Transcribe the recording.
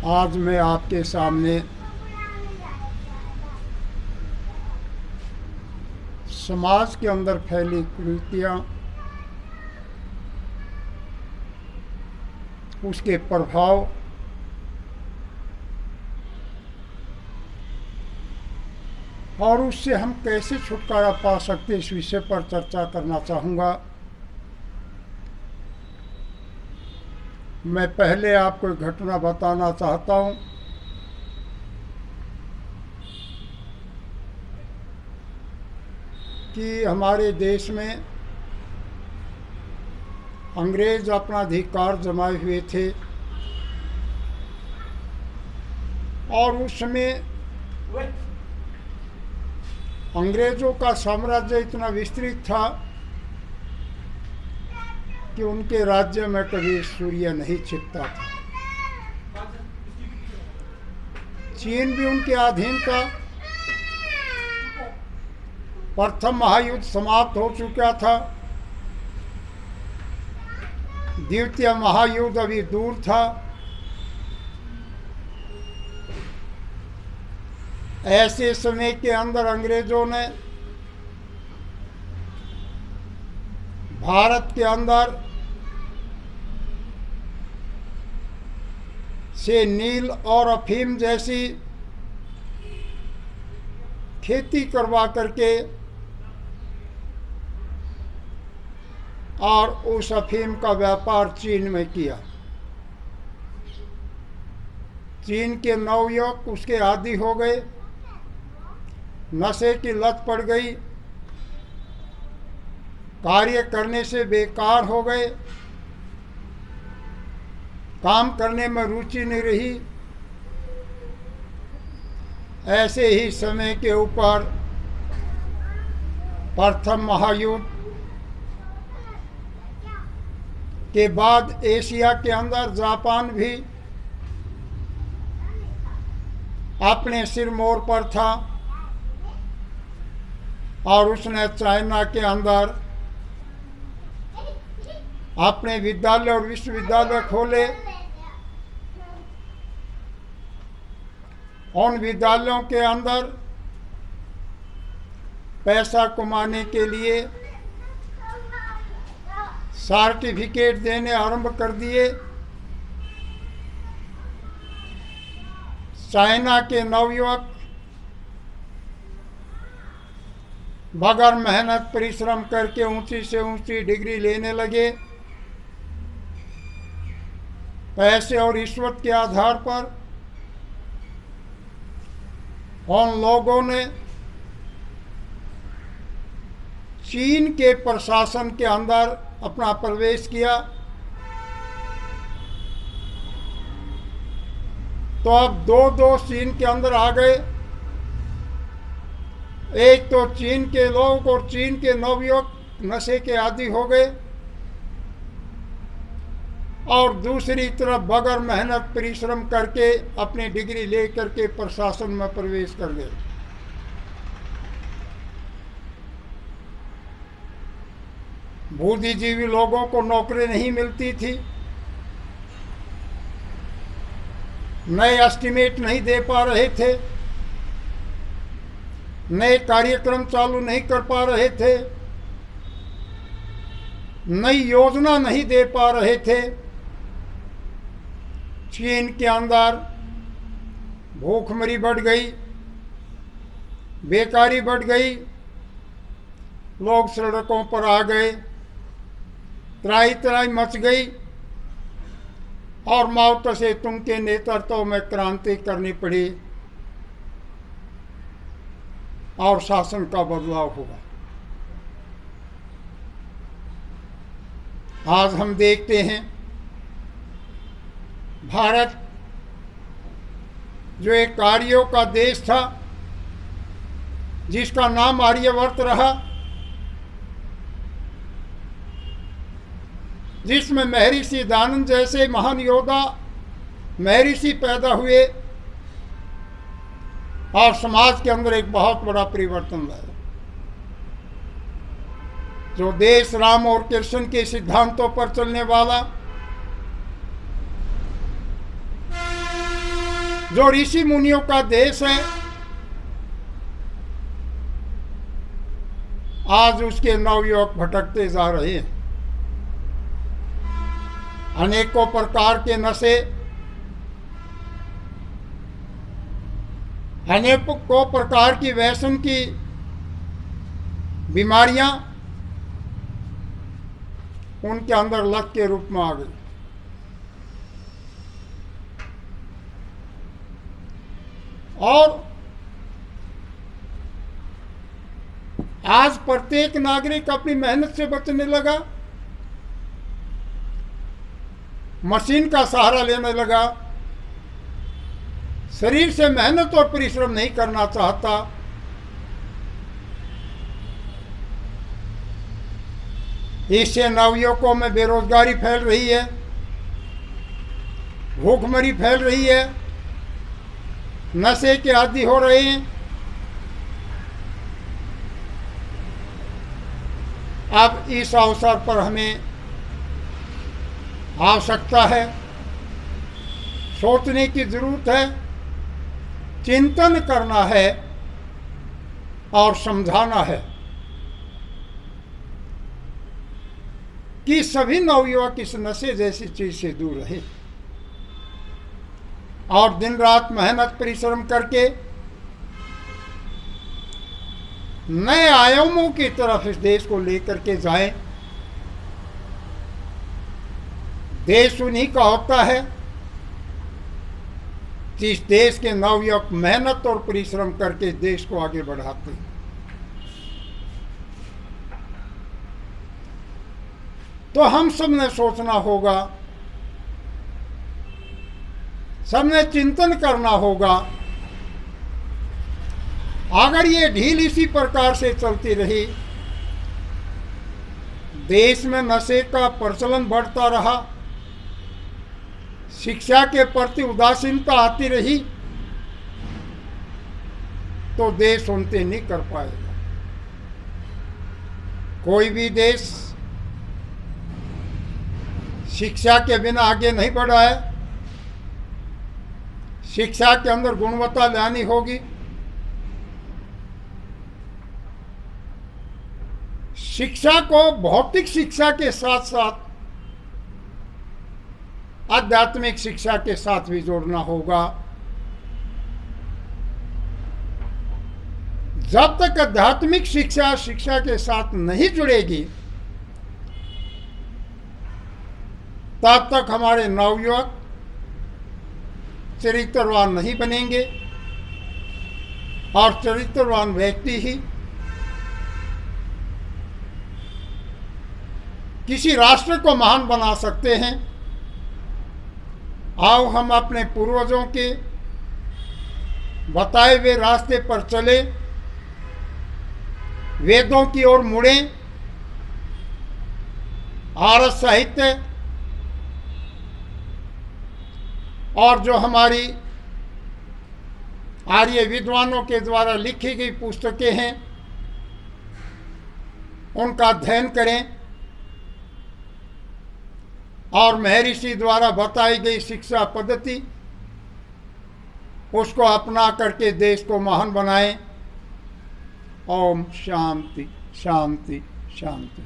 आज मैं आपके सामने समाज के अंदर फैली कुरीतियाँ, उसके प्रभाव और उससे हम कैसे छुटकारा पा सकते इस विषय पर चर्चा करना चाहूँगा। मैं पहले आपको एक घटना बताना चाहता हूँ। कि हमारे देश में अंग्रेज अपना अधिकार जमाए हुए थे और उस समय अंग्रेज़ों का साम्राज्य इतना विस्तृत था कि उनके राज्य में कभी सूर्य नहीं छिपता था। चीन भी उनके अधीन था। प्रथम महायुद्ध समाप्त हो चुका था, द्वितीय महायुद्ध अभी दूर था। ऐसे समय के अंदर अंग्रेजों ने भारत के अंदर से नील और अफीम जैसी खेती करवा करके और उस अफीम का व्यापार चीन में किया। चीन के नवयुवक उसके आदी हो गए, नशे की लत पड़ गई, कार्य करने से बेकार हो गए, काम करने में रुचि नहीं रही। ऐसे ही समय के ऊपर प्रथम महायुद्ध के बाद एशिया के अंदर जापान भी अपने सिर मोर पर था और उसने चाइना के अंदर अपने विद्यालय और विश्वविद्यालय खोले। उन विद्यालयों के अंदर पैसा कमाने के लिए सर्टिफिकेट देने आरंभ कर दिए। चाइना के नवयुवक बगैर मेहनत परिश्रम करके ऊंची से ऊंची डिग्री लेने लगे। पैसे और रिश्वत के आधार पर उन लोगों ने चीन के प्रशासन के अंदर अपना प्रवेश किया। तो अब दो दोस्त चीन के अंदर आ गए। एक तो चीन के लोग और चीन के नवयुवक नशे के आदी हो गए और दूसरी तरफ बगैर मेहनत परिश्रम करके अपनी डिग्री ले करके प्रशासन में प्रवेश कर गए। बुद्धिजीवी लोगों को नौकरी नहीं मिलती थी, नए एस्टिमेट नहीं दे पा रहे थे, नए कार्यक्रम चालू नहीं कर पा रहे थे, नई योजना नहीं दे पा रहे थे। चीन के अंदर भूखमरी बढ़ गई, बेकारी बढ़ गई, लोग सड़कों पर आ गए, त्राही त्राही मच गई और माओ से तुंग के नेतृत्व में क्रांति करनी पड़ी और शासन का बदलाव हुआ। आज हम देखते हैं भारत जो एक कार्यों का देश था, जिसका नाम आर्यवर्त रहा, जिसमें महर्षि दयानंद जैसे महान योद्धा महर्षि पैदा हुए और समाज के अंदर एक बहुत बड़ा परिवर्तन लाया। जो देश राम और कृष्ण के सिद्धांतों पर चलने वाला, जो ऋषि मुनियों का देश है, आज उसके नवयुवक भटकते जा रहे हैं। अनेकों प्रकार के नशे, अनेकों प्रकार की व्यसन की बीमारियां उनके अंदर लत के रूप में आ गई। और आज प्रत्येक नागरिक अपनी मेहनत से बचने लगा, मशीन का सहारा लेने लगा, शरीर से मेहनत और परिश्रम नहीं करना चाहता। इससे नवयुवकों में बेरोजगारी फैल रही है, भूखमरी फैल रही है, नशे के आदी हो रहे हैं। अब इस अवसर पर हमें आवश्यकता है, सोचने की जरूरत है, चिंतन करना है और समझाना है कि सभी नवयुवक इस नशे जैसी चीज से दूर रहे और दिन रात मेहनत परिश्रम करके नए आयामों की तरफ इस देश को लेकर के जाएं। देश उन्हीं का होता है जिस देश के नवयुवक मेहनत और परिश्रम करके देश को आगे बढ़ाते हैं। तो हम सब ने सोचना होगा, सबने चिंतन करना होगा। अगर ये ढील इसी प्रकार से चलती रही, देश में नशे का प्रचलन बढ़ता रहा, शिक्षा के प्रति उदासीनता आती रही, तो देश उन्नति नहीं कर पाएगा। कोई भी देश शिक्षा के बिना आगे नहीं बढ़ा है। शिक्षा के अंदर गुणवत्ता लानी होगी। शिक्षा को भौतिक शिक्षा के साथ साथ आध्यात्मिक शिक्षा के साथ भी जोड़ना होगा। जब तक आध्यात्मिक शिक्षा शिक्षा के साथ नहीं जुड़ेगी, तब तक हमारे नवयुवक चरित्रवान नहीं बनेंगे और चरित्रवान व्यक्ति ही किसी राष्ट्र को महान बना सकते हैं। आओ हम अपने पूर्वजों के बताए हुए रास्ते पर चले, वेदों की ओर मुड़ें, आर्य साहित्य और जो हमारी आर्य विद्वानों के द्वारा लिखी गई पुस्तकें हैं उनका अध्ययन करें और महर्षि द्वारा बताई गई शिक्षा पद्धति उसको अपना करके देश को महान बनाएं। ओम शांति शांति शांति।